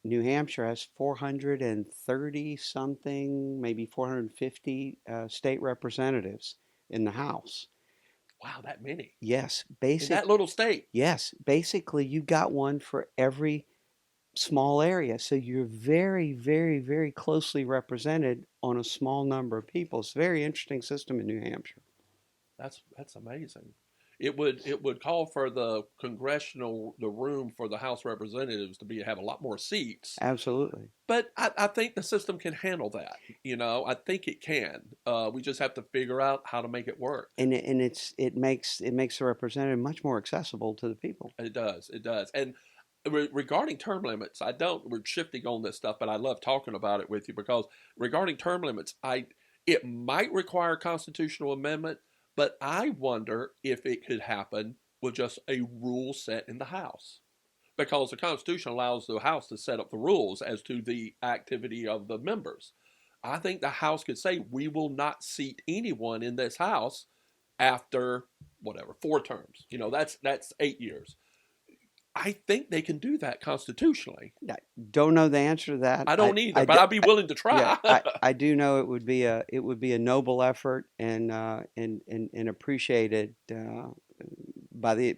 New Hampshire has 430 something, maybe 450 state representatives in the House. Wow, that many. Yes, in that little state. Yes, basically you got one for every small area. So you're very, very, very closely represented on a small number of people. It's a very interesting system in New Hampshire. That's amazing. It would call for the room for the House Representatives to have a lot more seats. Absolutely. But I think the system can handle that. I think it can. We just have to figure out how to make it work. And it makes the representative much more accessible to the people. It does. And regarding term limits, we're shifting on this stuff, but I love talking about it with you because regarding term limits, it might require a constitutional amendment, but I wonder if it could happen with just a rule set in the House. Because the Constitution allows the House to set up the rules as to the activity of the members. I think the House could say, we will not seat anyone in this House after, 4 terms. That's 8 years. I think they can do that constitutionally. I don't know the answer to that. I don't either, but I'd be willing to try. Yeah, I do know it would be a noble effort and appreciated by the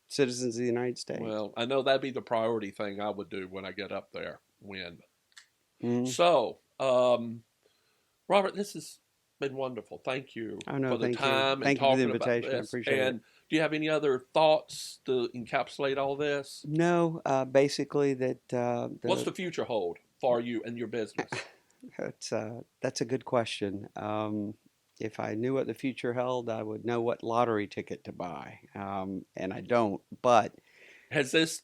citizens of the United States. Well, I know that'd be the priority thing I would do when I get up there. Mm-hmm. So, Robert, this has been wonderful. Thank you for the time and talking about this. I appreciate it. Do you have any other thoughts to encapsulate all this? No, basically that. What's the future hold for you and your business? That's a good question. If I knew what the future held, I would know what lottery ticket to buy, and I don't. But has this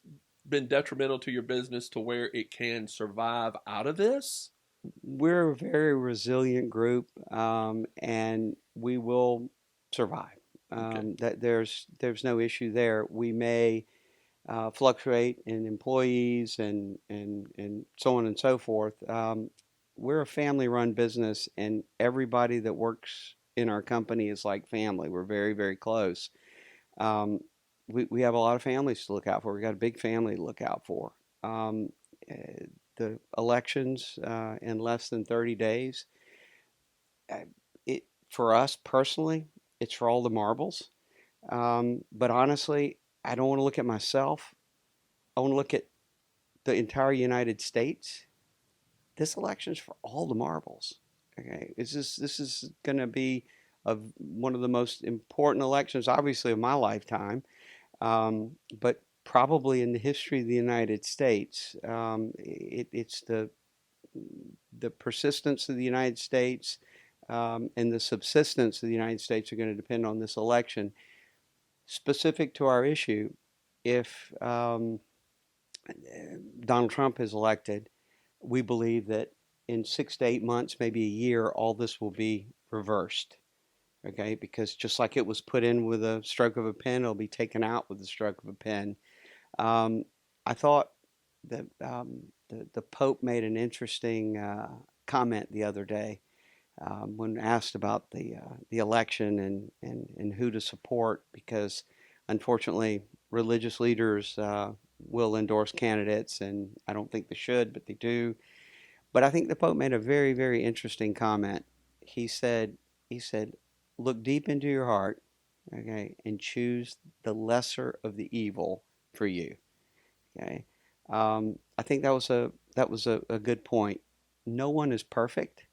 been detrimental to your business to where it can survive out of this? We're a very resilient group, and we will survive. That there's no issue there. We may fluctuate in employees and so on and so forth. We're a family-run business, and everybody that works in our company is like family. We're very, very close. Um, we have a lot of families to look out for. We got a big family to look out for. Um, the elections in less than 30 days. uh, It for us personally, it's for all the marbles. But honestly, I don't want to look at myself. I want to look at the entire United States. This election's for all the marbles. Okay, this is going to be one of the most important elections, obviously, of my lifetime, but probably in the history of the United States. It's the persistence of the United States and the subsistence of the United States are going to depend on this election. Specific to our issue, if Donald Trump is elected, we believe that in 6 to 8 months, maybe a year, all this will be reversed. Okay, because just like it was put in with a stroke of a pen, it'll be taken out with the stroke of a pen. Um, I thought that the Pope made an interesting comment the other day when asked about the election and who to support, because unfortunately religious leaders will endorse candidates, and I don't think they should, but they do. But I think the Pope made a very, very interesting comment. He said, look deep into your heart, okay, and choose the lesser of the evil for you. Okay, I think that was a good point. No one is perfect.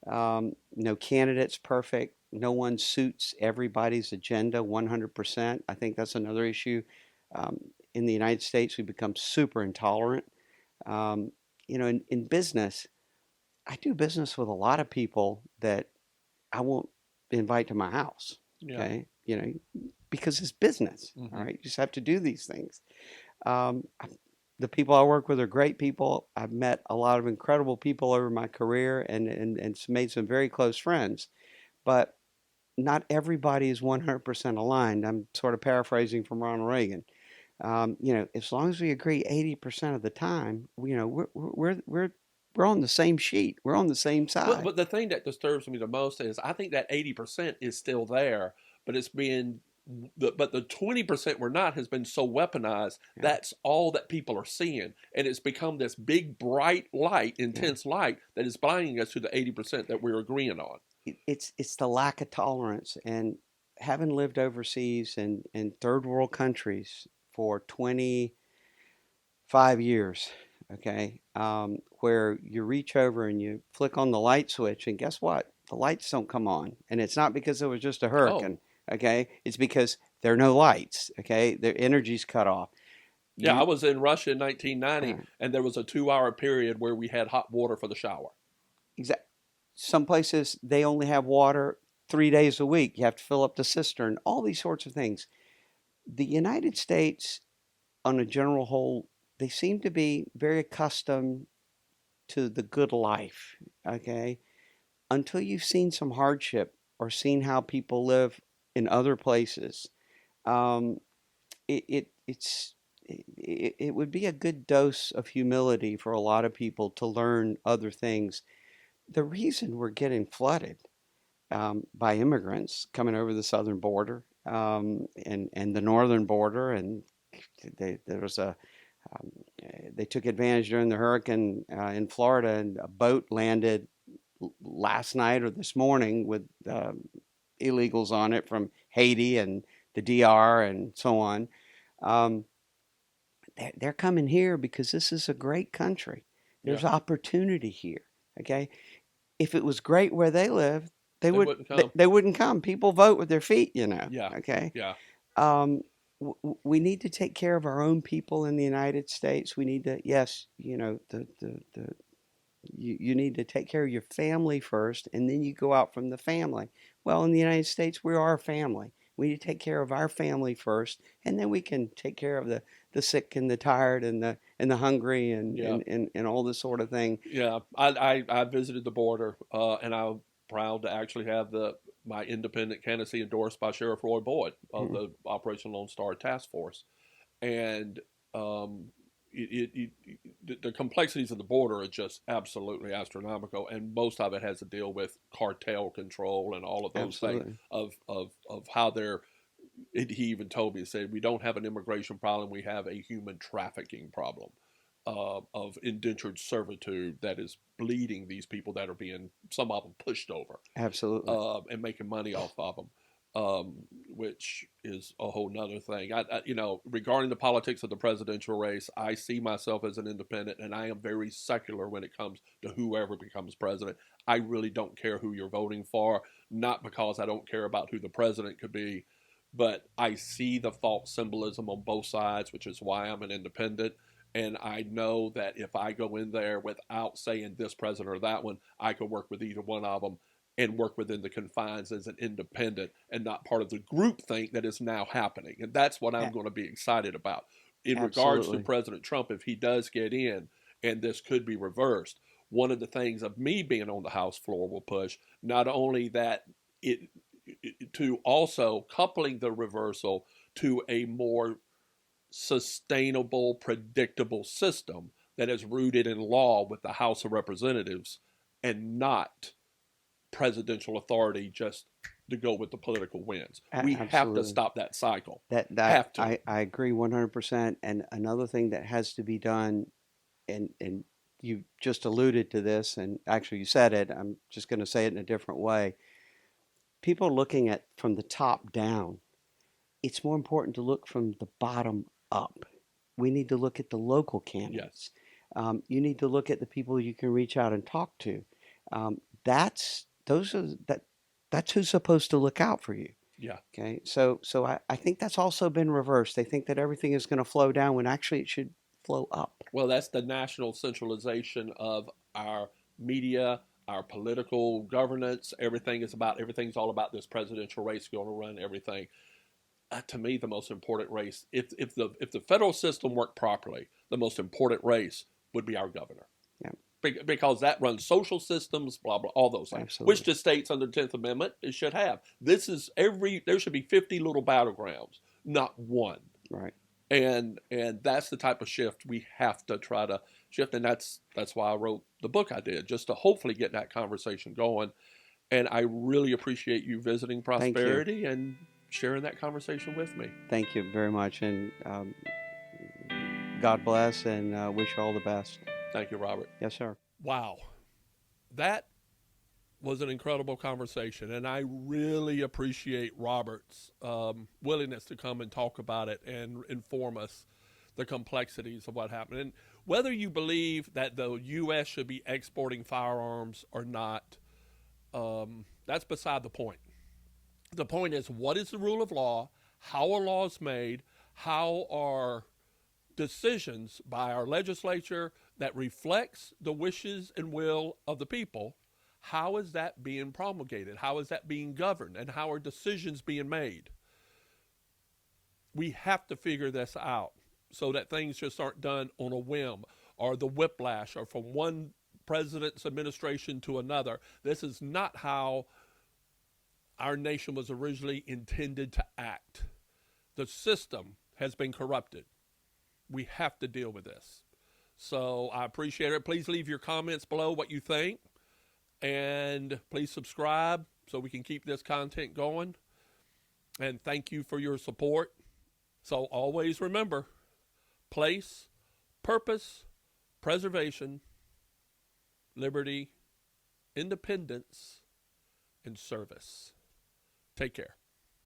No candidate's perfect. No one suits everybody's agenda 100%. I think that's another issue. Um, in the United States, we become super intolerant. Um, in business, I do business with a lot of people that I won't invite to my house. Yeah. Okay, because it's business. All Hmm. right, you just have to do these things. Um, the people I work with are great people. I've met a lot of incredible people over my career and made some very close friends. But not everybody is 100% aligned. I'm sort of paraphrasing from Ronald Reagan. As long as we agree 80% of the time, we're on the same sheet. We're on the same Well, side. but the thing that disturbs me the most is I think that 80% is still there, but it's being but the 20% we're not has been so weaponized. Yeah, That's all that people are seeing, and it's become this big bright light, yeah. intense light that is blinding us to the 80% that we're agreeing on. It's the lack of tolerance, and having lived overseas in third world countries for 25 years, okay, where you reach over and you flick on the light switch, and guess what? The lights don't come on, and it's not because it was just a Oh, hurricane, okay? It's because there are no lights, okay? Their energy's cut off. yeah, I You was in Russia in 1990, uh, and there was a 2 hour period where we had hot water for the shower. exa- some places they only have water 3 days a week. You have to fill up the cistern. All these sorts of things. The United States, on a general whole, they seem to be very accustomed to the good life, okay? Until you've seen some hardship or seen how people live in other places, um, it would be a good dose of humility for a lot of people to learn other things. The reason we're getting flooded by immigrants coming over the southern border and the northern border, and there was um, they took advantage during the hurricane in Florida, and a boat landed last night or this morning with illegals on it from Haiti and the DR and so on. Um, they're coming here because this is a great country. Yeah, There's opportunity here. Okay, if it was great where they live, they they would wouldn't they, come. they wouldn't come. People vote with their feet. Yeah, Okay, yeah. um, we need to take care of our own people in the United States. We need to, yes, you need to take care of your family first, and then you go out from the family. Well, in the United States, we are a family. We need to take care of our family first, and then we can take care of the sick and the tired and the hungry and, Yeah. and, and, and all this sort of thing. Yeah, I visited the border, and I'm proud to actually have my independent candidacy endorsed by Sheriff Roy Boyd of Mhm. the Operation Lone Star Task Force, and um, the complexities of the border are just absolutely astronomical, and most of it has to deal with cartel control and all of those things of how they're. He even told me, he said, we don't have an immigration problem, we have a human trafficking problem of indentured servitude that is bleeding these people that are being, some of them pushed over. Absolutely. And making money off of them. Which is a whole nother thing. Regarding the politics of the presidential race, I see myself as an independent, and I am very secular when it comes to whoever becomes president. I really don't care who you're voting for, not because I don't care about who the president could be, but I see the false symbolism on both sides, which is why I'm an independent. And I know that if I go in there without saying this president or that one, I could work with either one of them and work within the confines as an independent and not part of the groupthink that is now happening. And that's what I'm going to be excited about. In regards to President Trump, if he does get in and this could be reversed, one of the things of me being on the House floor will push not only that to also coupling the reversal to a more sustainable, predictable system that is rooted in law with the House of Representatives and not presidential authority just to go with the political winds. We have to stop that cycle. Have to. I agree 100%. And another thing that has to be done, and you just alluded to this, and actually you said it, I'm just going to say it in a different way. People looking at from the top down, it's more important to look from the bottom up. We need to look at the local candidates. Yes. You need to look at the people you can reach out and talk to. That's who's supposed to look out for you. Yeah. Okay. So I think that's also been reversed. They think that everything is going to flow down when actually it should flow up. Well, that's the national centralization of our media, our political governance. Everything's all about this presidential race going to run everything. To me, the most important race, if the federal system worked properly, the most important race would be our governor. Yeah. Because that runs social systems, blah, blah, all those things. Absolutely. Which the states under the 10th Amendment should have. There should be 50 little battlegrounds, not one. Right. And that's the type of shift we have to try to shift. And that's why I wrote the book I did, just to hopefully get that conversation going. And I really appreciate you visiting Prosperity and sharing that conversation with me. Thank you very much. And God bless, and wish you all the best. Thank you, Robert. Yes, sir. Wow. That was an incredible conversation, and I really appreciate Robert's willingness to come and talk about it and inform us the complexities of what happened. And whether you believe that the U.S. should be exporting firearms or not, that's beside the point. The point is, what is the rule of law? How are laws made? How are decisions by our legislature that reflects the wishes and will of the people, how is that being promulgated? How is that being governed? And how are decisions being made? We have to figure this out so that things just aren't done on a whim or the whiplash or from one president's administration to another. This is not how our nation was originally intended to act. The system has been corrupted. We have to deal with this. So I appreciate it. Please leave your comments below what you think. And please subscribe so we can keep this content going. And thank you for your support. So always remember, place, purpose, preservation, liberty, independence, and service. Take care.